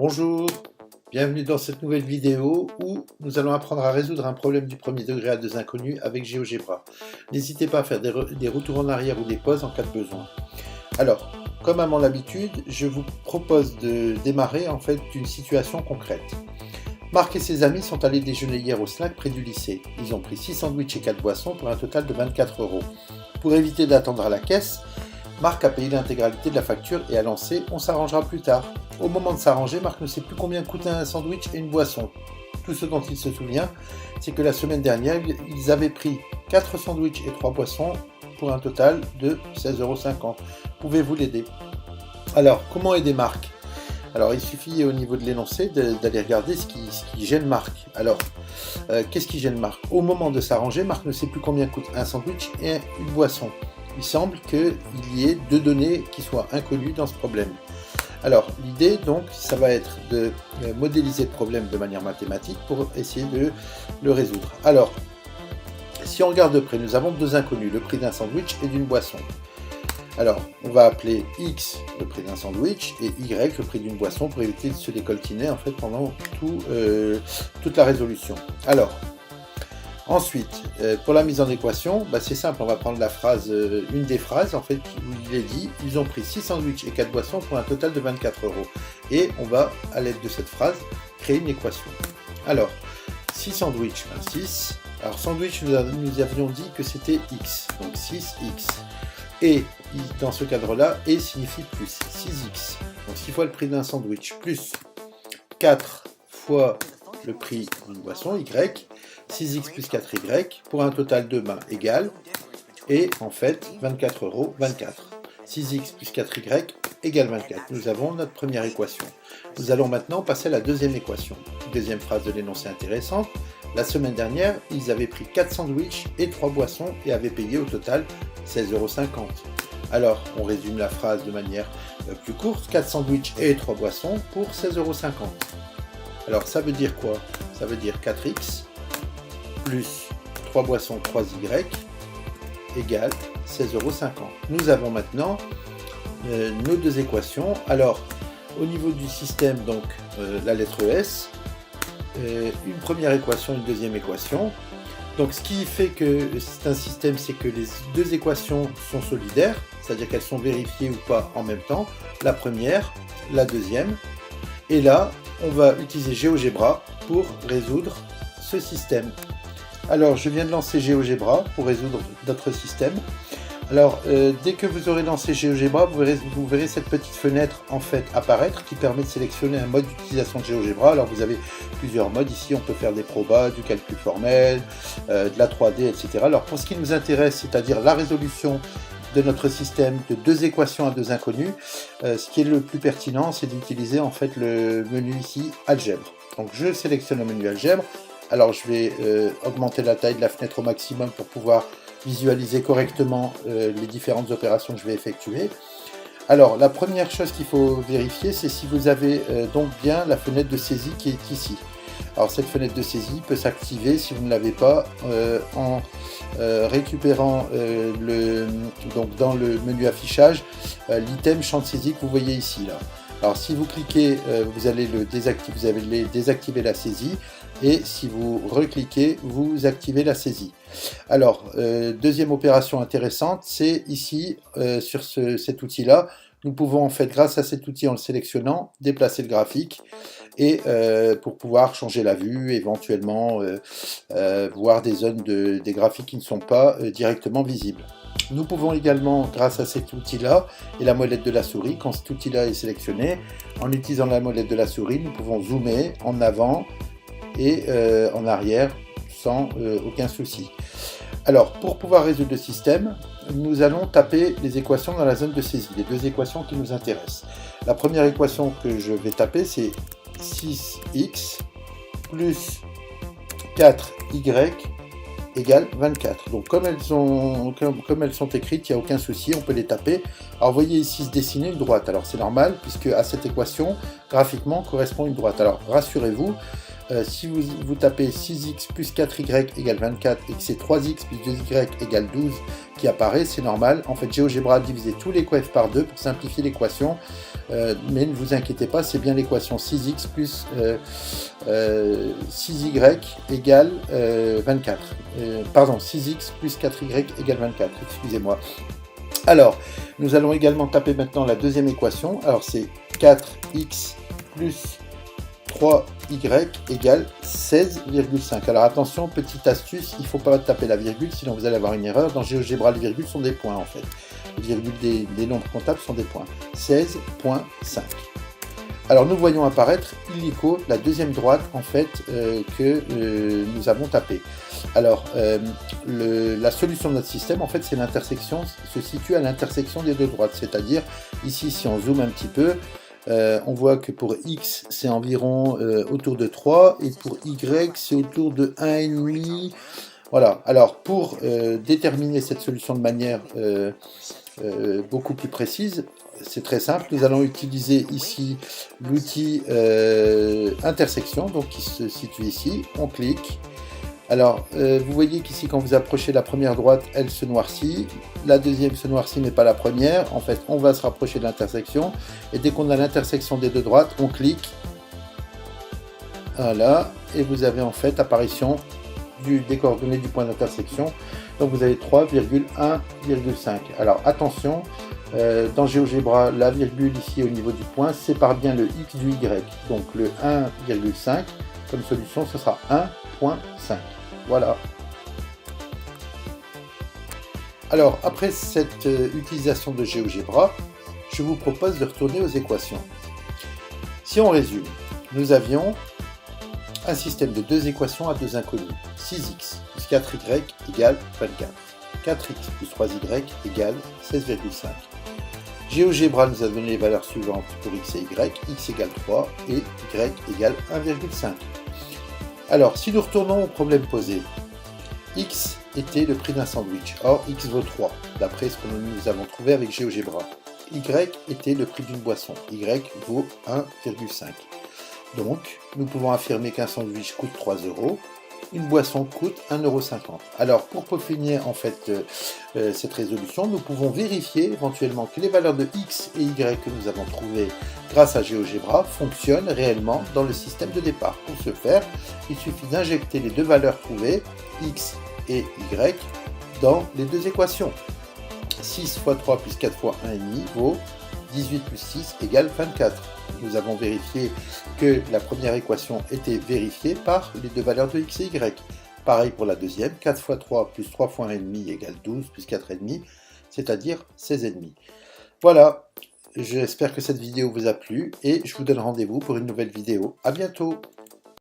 Bonjour, bienvenue dans cette nouvelle vidéo où nous allons apprendre à résoudre un problème du premier degré à deux inconnus avec GeoGebra. N'hésitez pas à faire des retours en arrière ou des pauses en cas de besoin. Alors, comme à mon habitude, je vous propose de démarrer en fait d'une situation concrète. Marc et ses amis sont allés déjeuner hier au snack près du lycée. Ils ont pris 6 sandwichs et 4 boissons pour un total de 24 €. Pour éviter d'attendre à la caisse, Marc a payé l'intégralité de la facture et a lancé « On s'arrangera plus tard ». Au moment de s'arranger, Marc ne sait plus combien coûtait un sandwich et une boisson. Tout ce dont il se souvient, c'est que la semaine dernière, ils avaient pris 4 sandwichs et 3 boissons pour un total de 16,50 €. Pouvez-vous l'aider? Alors, comment aider Marc? Alors, il suffit au niveau de l'énoncé d'aller regarder ce qui gêne Marc. Alors, qu'est-ce qui gêne Marc? Au moment de s'arranger, Marc ne sait plus combien coûte un sandwich et une boisson. Il semble qu'il y ait deux données qui soient inconnues dans ce problème. Alors, l'idée, donc, ça va être de modéliser le problème de manière mathématique pour essayer de le résoudre. Alors, si on regarde de près, nous avons deux inconnus, le prix d'un sandwich et d'une boisson. Alors, on va appeler X le prix d'un sandwich et Y le prix d'une boisson pour éviter de se décoltiner en fait pendant toute la résolution. Alors, ensuite, pour la mise en équation, c'est simple, on va prendre la phrase, une des phrases en fait où il est dit « Ils ont pris 6 sandwichs et 4 boissons pour un total de 24 €. Et on va, à l'aide de cette phrase, créer une équation. Alors, 6 sandwichs, 6. Alors, sandwich, nous avions dit que c'était X, donc 6X. Et dans ce cadre-là, et signifie plus, 6x, donc 6 fois le prix d'un sandwich, plus 4 fois le prix d'une boisson, y, 6x plus 4y, pour un total de égal, et en fait, 24 €, 24. 6x plus 4y égale 24. Nous avons notre première équation. Nous allons maintenant passer à la deuxième équation. Deuxième phrase de l'énoncé intéressante. La semaine dernière, ils avaient pris 4 sandwichs et 3 boissons et avaient payé au total 16,50 €. Alors, on résume la phrase de manière plus courte. 4 sandwichs et 3 boissons pour 16,50 €. Alors, ça veut dire quoi? Ça veut dire 4x plus 3 boissons 3y égale 16,50 €. Nous avons maintenant nos deux équations. Alors, au niveau du système, donc la lettre S, une première équation, une deuxième équation. Donc ce qui fait que c'est un système, c'est que les deux équations sont solidaires, c'est-à-dire qu'elles sont vérifiées ou pas en même temps, la première, la deuxième. Et là, on va utiliser GeoGebra pour résoudre ce système. Alors, je viens de lancer GeoGebra pour résoudre notre système. Alors, dès que vous aurez lancé GeoGebra, vous verrez cette petite fenêtre en fait apparaître qui permet de sélectionner un mode d'utilisation de GeoGebra. Alors, vous avez plusieurs modes ici, on peut faire des probas, du calcul formel, de la 3D, etc. Alors, pour ce qui nous intéresse, c'est-à-dire la résolution de notre système de deux équations à deux inconnus, ce qui est le plus pertinent, c'est d'utiliser en fait le menu ici algèbre. Donc, je sélectionne le menu algèbre. Alors, je vais augmenter la taille de la fenêtre au maximum pour pouvoir visualiser correctement les différentes opérations que je vais effectuer. Alors, la première chose qu'il faut vérifier, c'est si vous avez donc bien la fenêtre de saisie qui est ici. Alors, cette fenêtre de saisie peut s'activer si vous ne l'avez pas en récupérant donc dans le menu affichage l'item champ de saisie que vous voyez ici. Là. Alors, si vous cliquez, vous allez désactiver la saisie. Et si vous recliquez, vous activez la saisie. Alors, deuxième opération intéressante, c'est ici, sur cet outil-là, nous pouvons en fait, grâce à cet outil en le sélectionnant, déplacer le graphique et pour pouvoir changer la vue, éventuellement voir des zones des graphiques qui ne sont pas directement visibles. Nous pouvons également, grâce à cet outil-là et la molette de la souris, quand cet outil-là est sélectionné, en utilisant la molette de la souris, nous pouvons zoomer en avant et en arrière sans aucun souci. Alors, pour pouvoir résoudre le système, nous allons taper les équations dans la zone de saisie, les deux équations qui nous intéressent. La première équation que je vais taper, c'est 6x plus 4y égale 24. Donc comme elles sont écrites, il n'y a aucun souci, on peut les taper. Alors vous voyez ici se dessiner une droite. Alors c'est normal, puisque à cette équation, graphiquement, correspond une droite. Alors rassurez-vous, si vous tapez 6x plus 4y égale 24 et que c'est 3x plus 2y égale 12 qui apparaît, c'est normal. En fait, GeoGebra a divisé tous les coefs par 2 pour simplifier l'équation, mais ne vous inquiétez pas, c'est bien l'équation 6x plus 6y égale 24. Pardon, 6x plus 4y égale 24, excusez-moi. Alors, nous allons également taper maintenant la deuxième équation. Alors, c'est 4x plus 3y égale 16,5. Alors attention, petite astuce, il ne faut pas taper la virgule, sinon vous allez avoir une erreur. Dans GeoGebra, les virgules sont des points en fait. Les virgules des nombres comptables sont des points. 16,5. Alors nous voyons apparaître illico, la deuxième droite en fait que nous avons tapé. Alors la solution de notre système en fait c'est l'intersection, se situe à l'intersection des deux droites. C'est-à-dire ici si on zoome un petit peu, on voit que pour x c'est environ autour de 3 et pour y c'est autour de 1,5. Voilà, alors pour déterminer cette solution de manière beaucoup plus précise, c'est très simple, nous allons utiliser ici l'outil intersection, donc qui se situe ici, on clique. Alors, vous voyez qu'ici, quand vous approchez la première droite, elle se noircit. La deuxième se noircit, mais pas la première. En fait, on va se rapprocher de l'intersection. Et dès qu'on a l'intersection des deux droites, on clique. Voilà. Et vous avez en fait apparition des coordonnées du point d'intersection. Donc, vous avez 3,1,5. Alors, attention, dans GeoGebra, la virgule ici au niveau du point sépare bien le x du y. Donc, le 1,5 comme solution, ce sera 1,5. Voilà. Alors, après cette utilisation de GeoGebra, je vous propose de retourner aux équations. Si on résume, nous avions un système de deux équations à deux inconnus. 6x plus 4y égale 24. 4x plus 3y égale 16,5. GeoGebra nous a donné les valeurs suivantes pour x et y. X égale 3 et y égale 1,5. Alors, si nous retournons au problème posé, x était le prix d'un sandwich. Or, x vaut 3, d'après ce que nous avons trouvé avec GeoGebra. Y était le prix d'une boisson. Y vaut 1,5. Donc, nous pouvons affirmer qu'un sandwich coûte 3 €, une boisson coûte 1,50 €. Alors, pour peaufiner en fait cette résolution, nous pouvons vérifier éventuellement que les valeurs de x et y que nous avons trouvées grâce à GeoGebra fonctionnent réellement dans le système de départ. Pour ce faire, il suffit d'injecter les deux valeurs trouvées, x et y, dans les deux équations. 6 fois 3 plus 4 fois 1,5 vaut 18 plus 6 égale 24. Nous avons vérifié que la première équation était vérifiée par les deux valeurs de x et y. Pareil pour la deuxième, 4 fois 3 plus 3 fois 1,5 égale 12 plus 4,5, c'est-à-dire 16,5. Voilà, j'espère que cette vidéo vous a plu et je vous donne rendez-vous pour une nouvelle vidéo. À bientôt.